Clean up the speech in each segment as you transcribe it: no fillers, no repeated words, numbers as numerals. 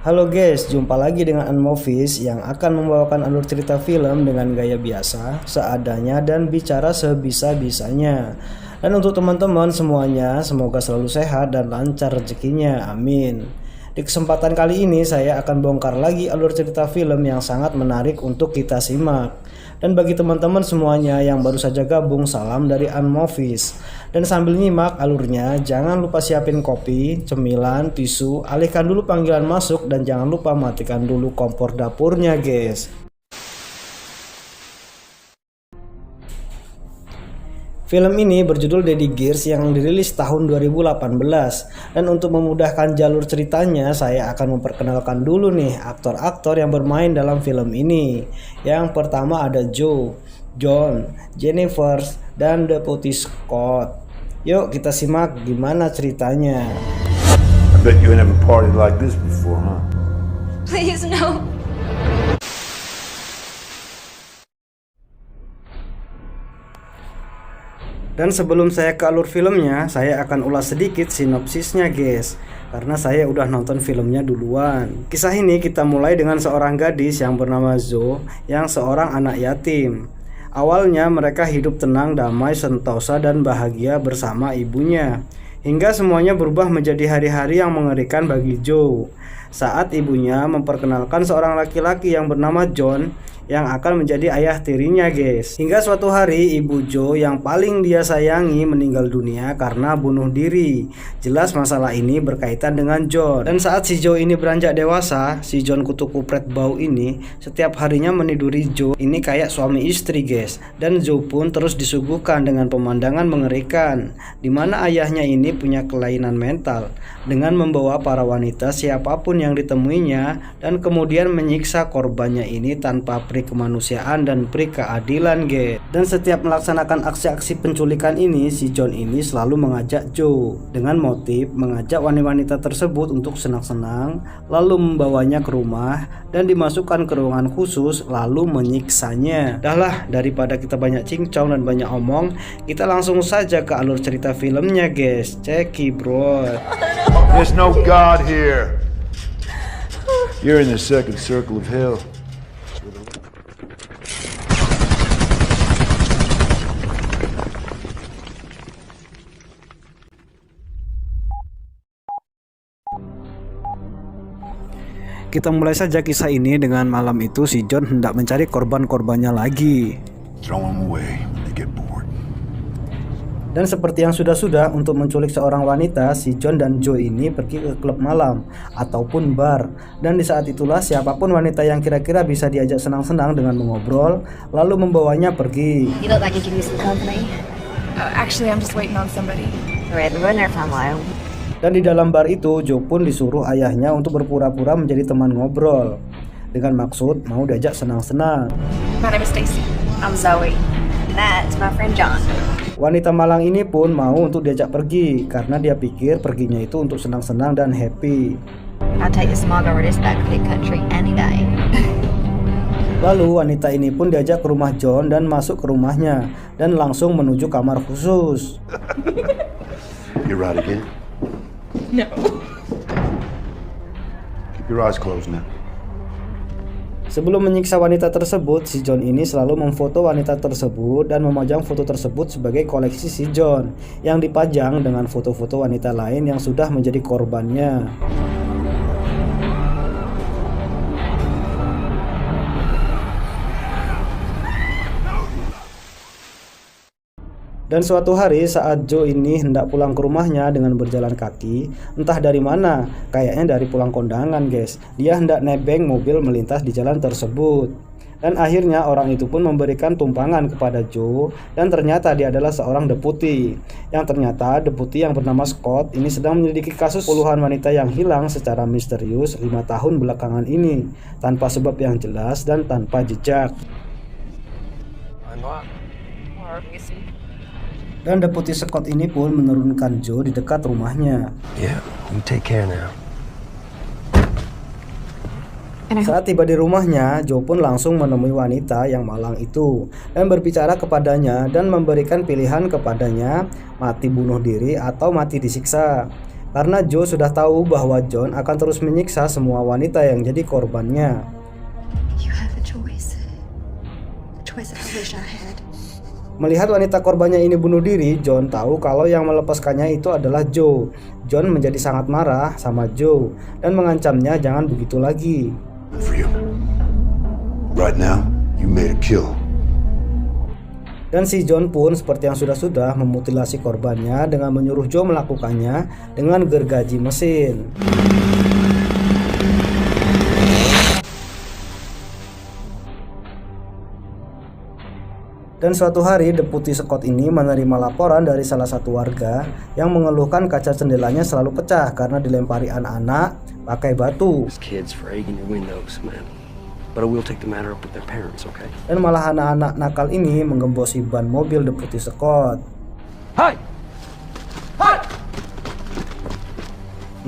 Halo guys, jumpa lagi dengan Unmovies yang akan membawakan alur cerita film dengan gaya biasa, seadanya dan bicara sebisa-bisanya. Dan untuk teman-teman semuanya, semoga selalu sehat dan lancar rezekinya, amin. Di kesempatan kali ini saya akan bongkar lagi alur cerita film yang sangat menarik untuk kita simak. Dan bagi teman-teman semuanya yang baru saja gabung, salam dari Unmovies. Dan sambil nyimak alurnya, jangan lupa siapin kopi, cemilan, tisu, alihkan dulu panggilan masuk, dan jangan lupa matikan dulu kompor dapurnya guys. Film ini berjudul Daddy Gears yang dirilis tahun 2018. Dan untuk memudahkan jalur ceritanya, saya akan memperkenalkan dulu nih aktor-aktor yang bermain dalam film ini. Yang pertama ada Joe, John, Jennifer, dan Deputy Scott. Yuk kita simak gimana ceritanya. I bet you ain't never partied like this before, huh? Please, no. Dan sebelum saya ke alur filmnya, saya akan ulas sedikit sinopsisnya guys, karena saya udah nonton filmnya duluan. Kisah ini kita mulai dengan seorang gadis yang bernama Zoe, yang seorang anak yatim. Awalnya mereka hidup tenang, damai, sentosa, dan bahagia bersama ibunya. Hingga semuanya berubah menjadi hari-hari yang mengerikan bagi Joe, saat ibunya memperkenalkan seorang laki-laki yang bernama John yang akan menjadi ayah tirinya guys. Hingga suatu hari ibu Joe yang paling dia sayangi meninggal dunia karena bunuh diri. Jelas masalah ini berkaitan dengan John. Dan saat si Joe ini beranjak dewasa, si John kutu kupret bau ini setiap harinya meniduri Joe ini kayak suami istri guys. Dan Joe pun terus disuguhkan dengan pemandangan mengerikan, dimana ayahnya ini punya kelainan mental dengan membawa para wanita siapapun yang ditemuinya dan kemudian menyiksa korbannya ini tanpa peri kemanusiaan dan peri keadilan guys. Dan setiap melaksanakan aksi-aksi penculikan ini, si John ini selalu mengajak Joe dengan motif mengajak wanita tersebut untuk senang-senang, lalu membawanya ke rumah dan dimasukkan ke ruangan khusus lalu menyiksanya. Dahlah, daripada kita banyak cincong dan banyak omong, kita langsung saja ke alur cerita filmnya guys. Ceki bro. There's no God here. You're in the second circle of hell. Kita mulai saja kisah ini dengan malam itu si John hendak mencari korban-korbannya lagi. Throw them away when they get bored. Dan seperti yang sudah-sudah, untuk menculik seorang wanita, si John dan Joe ini pergi ke klub malam ataupun bar. Dan di saat itulah siapapun wanita yang kira-kira bisa diajak senang-senang dengan mengobrol, lalu membawanya pergi. You look like you could use some company. Actually, I'm just waiting on somebody. Alright, we've been there for a while. Dan di dalam bar itu, Joe pun disuruh ayahnya untuk berpura-pura menjadi teman ngobrol, dengan maksud mau diajak senang-senang. My name is Stacy. I'm Zoe. That's my friend John. Wanita malang ini pun mau untuk diajak pergi, karena dia pikir perginya itu untuk senang-senang dan happy. I'll take the smog over this back big country any day. Lalu wanita ini pun diajak ke rumah John dan masuk ke rumahnya, dan langsung menuju kamar khusus. You right again? No. Keep your eyes closed now. Sebelum menyiksa wanita tersebut, si John ini selalu memfoto wanita tersebut dan memajang foto tersebut sebagai koleksi si John, yang dipajang dengan foto-foto wanita lain yang sudah menjadi korbannya. Dan suatu hari saat Joe ini hendak pulang ke rumahnya dengan berjalan kaki, entah dari mana, kayaknya dari pulang kondangan guys. Dia hendak nebeng mobil melintas di jalan tersebut. Dan akhirnya orang itu pun memberikan tumpangan kepada Joe, dan ternyata dia adalah seorang deputi. Yang ternyata deputi yang bernama Scott ini sedang menyelidiki kasus puluhan wanita yang hilang secara misterius 5 tahun belakangan ini, tanpa sebab yang jelas dan tanpa jejak. Dan Deputi Scott ini pun menurunkan Joe di dekat rumahnya. Yeah, you take care now. Saat tiba di rumahnya, Joe pun langsung menemui wanita yang malang itu dan berbicara kepadanya dan memberikan pilihan kepadanya, mati bunuh diri atau mati disiksa. karena Joe sudah tahu bahwa John akan terus menyiksa semua wanita yang jadi korbannya. You have a choice. A choice that I wish I had. Melihat wanita korbannya ini bunuh diri, John tahu kalau yang melepaskannya itu adalah Joe. John menjadi sangat marah sama Joe dan mengancamnya jangan begitu lagi. For you. Right now, you made a kill. Dan si John pun seperti yang sudah memutilasi korbannya dengan menyuruh Joe melakukannya dengan gergaji mesin. Dan suatu hari Deputi Scott ini menerima laporan dari salah satu warga yang mengeluhkan kaca jendelanya selalu pecah karena dilempari anak-anak pakai batu. These kids fragging your windows, man. But I will take the matter up with their parents, okay? Dan malah anak-anak nakal ini menggembosi ban mobil Deputi Scott. Hai! Hai!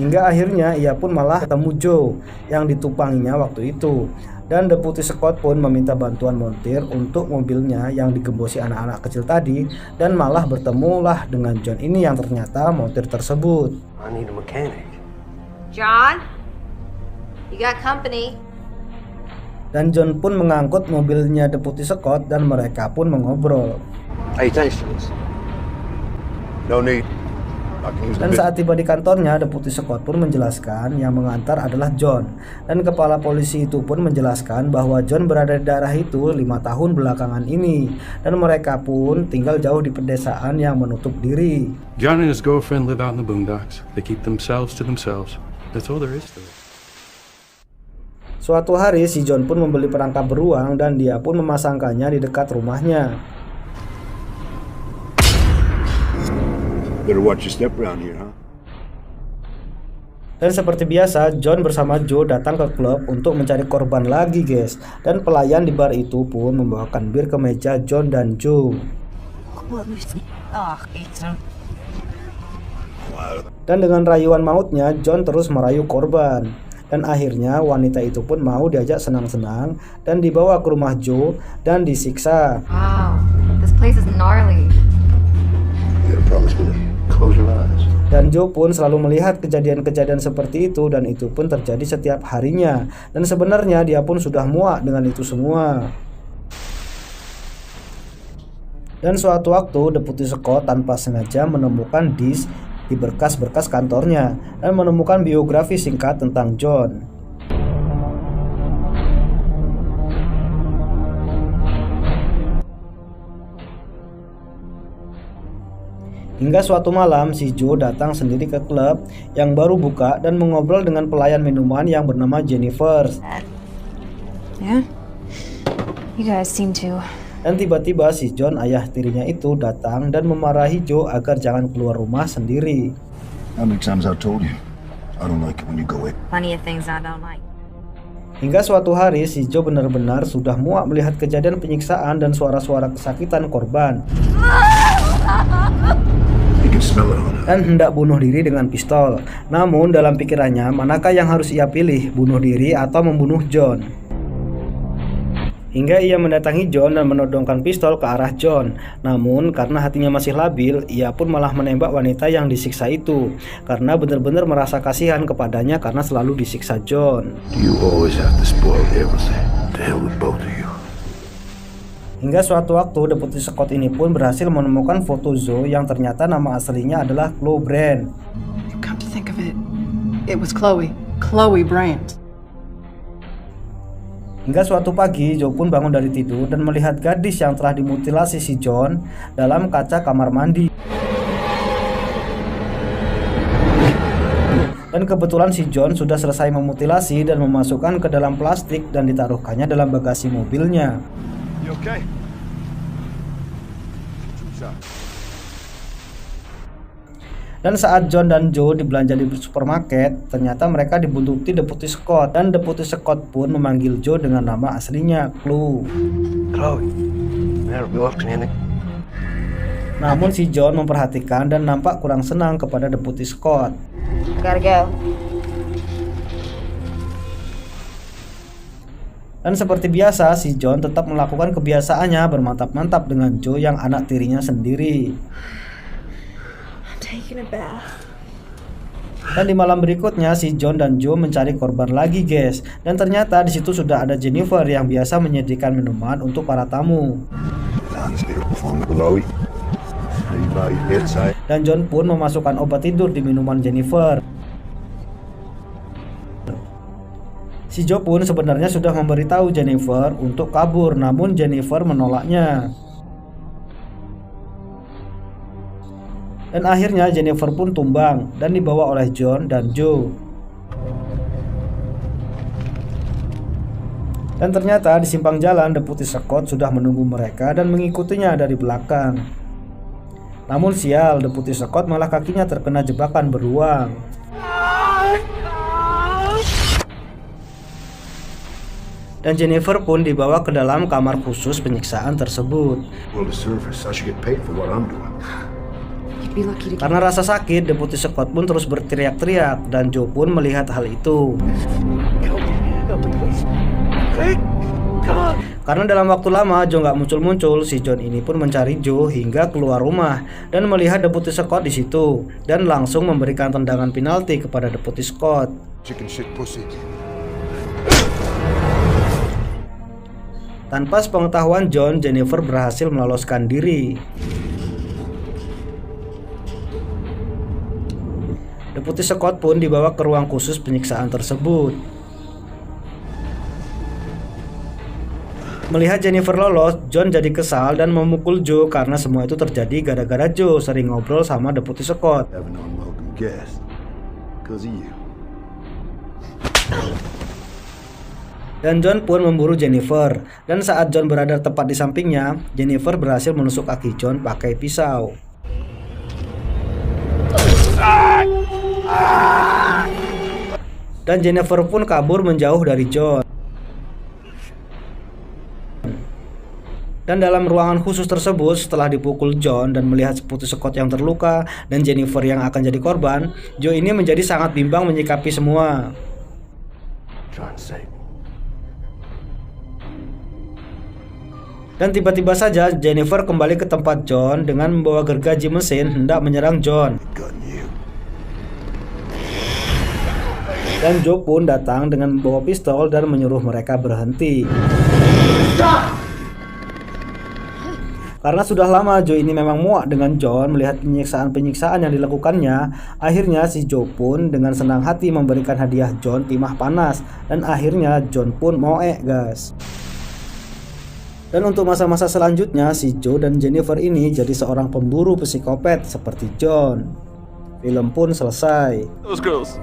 Hingga akhirnya ia pun malah ketemu Joe yang ditupanginya waktu itu. Dan Deputi Scott pun meminta bantuan montir untuk mobilnya yang digembosi anak-anak kecil tadi. Dan malah bertemulah dengan John ini yang ternyata montir tersebut. I need a mechanic. John? You got company. Dan John pun mengangkut mobilnya Deputi Scott dan mereka pun mengobrol. Hey, thanks for this. No need. I can use the Dan saat tiba di kantornya, Deputi Scott pun menjelaskan yang mengantar adalah John. Dan kepala polisi itu pun menjelaskan bahwa John berada di daerah itu 5 tahun belakangan ini. Dan mereka pun tinggal jauh di pedesaan yang menutup diri. John and his girlfriend live out in the boondocks. They keep themselves to themselves. That's all there is to it. Suatu hari si John pun membeli perangkap beruang dan dia pun memasangkannya di dekat rumahnya. Better watch your step around here, huh? Dan seperti biasa, John bersama Joe datang ke klub untuk mencari korban lagi, guys. Dan pelayan di bar itu pun membawakan bir ke meja John dan Joe. Dan dengan rayuan mautnya, John terus merayu korban. Dan akhirnya wanita itu pun mau diajak senang-senang dan dibawa ke rumah Joe dan disiksa. Wow, this place is gnarly. You gotta promise me to close your eyes. Dan Joe pun selalu melihat kejadian-kejadian seperti itu dan itu pun terjadi setiap harinya. Dan sebenarnya dia pun sudah muak dengan itu semua. Dan suatu waktu Deputi Scott tanpa sengaja menemukan disk di berkas-berkas kantornya dan menemukan biografi singkat tentang John. Hingga suatu malam si Joe datang sendiri ke klub yang baru buka dan mengobrol dengan pelayan minuman yang bernama Jennifer. Yeah? You guys seem to. Dan tiba-tiba si John, ayah tirinya itu, datang dan memarahi Joe agar jangan keluar rumah sendiri. How many times I told you? I don't like it when you go away. Plenty of things I don't like. Hingga suatu hari si Joe benar-benar sudah muak melihat kejadian penyiksaan dan suara-suara kesakitan korban. You can smell it on her. Dan hendak bunuh diri dengan pistol. Namun dalam pikirannya, manakah yang harus ia pilih, bunuh diri atau membunuh John? Hingga ia mendatangi John dan menodongkan pistol ke arah John. Namun karena hatinya masih labil, ia pun malah menembak wanita yang disiksa itu. Karena benar-benar merasa kasihan kepadanya karena selalu disiksa John. You always have to spoil everything. The hell with both of you. Hingga suatu waktu Deputi Scott ini pun berhasil menemukan foto Zoe yang ternyata nama aslinya adalah Chloe Brand. Come to think of it, it was Chloe Brandt. Hingga suatu pagi, Joe pun bangun dari tidur dan melihat gadis yang telah dimutilasi si John dalam kaca kamar mandi. Dan kebetulan si John sudah selesai memutilasi dan memasukkan ke dalam plastik dan ditaruhkannya dalam bagasi mobilnya. You okay? Dan saat John dan Joe dibelanja di supermarket, ternyata mereka dibuntuti Deputi Scott. Dan Deputi Scott pun memanggil Joe dengan nama aslinya, Chloe. Chloe, better go up, clinic. Namun si John memperhatikan dan nampak kurang senang kepada Deputi Scott. Gotta go. Dan seperti biasa, si John tetap melakukan kebiasaannya bermantap-mantap dengan Joe yang anak tirinya sendiri. Taking a bath. Dan di malam berikutnya si John dan Joe mencari korban lagi guys. Dan ternyata di situ sudah ada Jennifer yang biasa menyediakan minuman untuk para tamu. Dan John pun memasukkan obat tidur di minuman Jennifer. Si Joe pun sebenarnya sudah memberitahu Jennifer untuk kabur, namun Jennifer menolaknya. Dan akhirnya Jennifer pun tumbang dan dibawa oleh John dan Joe. Dan ternyata di simpang jalan Deputi Scott sudah menunggu mereka dan mengikutinya dari belakang. Namun sial, Deputi Scott malah kakinya terkena jebakan beruang. Dan Jennifer pun dibawa ke dalam kamar khusus penyiksaan tersebut. Well, to serve us, I should get paid for what I'm doing. You'd be lucky to get Karena rasa sakit, Deputi Scott pun terus berteriak-teriak dan Joe pun melihat hal itu. Karena dalam waktu lama Joe nggak muncul-muncul, si John ini pun mencari Joe hingga keluar rumah dan melihat Deputi Scott di situ dan langsung memberikan tendangan penalti kepada Deputi Scott. Chicken shit pussy. Tanpa sepengetahuan John, Jennifer berhasil meloloskan diri. Deputi Scott pun dibawa ke ruang khusus penyiksaan tersebut. Melihat Jennifer lolos, John jadi kesal dan memukul Joe karena semua itu terjadi gara-gara Joe sering ngobrol sama Deputi Scott. Have an unwelcome guest. Because of you. Dan John pun memburu Jennifer. Dan saat John berada tepat di sampingnya, Jennifer berhasil menusuk kaki John pakai pisau. Dan Jennifer pun kabur menjauh dari John. Dan dalam ruangan khusus tersebut, setelah dipukul John dan melihat Deputi Scott yang terluka dan Jennifer yang akan jadi korban, Joe ini menjadi sangat bimbang menyikapi semua. Trying to save me. Dan tiba-tiba saja Jennifer kembali ke tempat John dengan membawa gergaji mesin hendak menyerang John. Gun you. Dan Joe pun datang dengan membawa pistol dan menyuruh mereka berhenti. Karena sudah lama Joe ini memang muak dengan John melihat penyiksaan-penyiksaan yang dilakukannya, akhirnya si Joe pun dengan senang hati memberikan hadiah John timah panas. Dan akhirnya John pun moek guys. Dan untuk masa-masa selanjutnya, si Joe dan Jennifer ini jadi seorang pemburu psikopat seperti John. Film pun selesai. Those girls,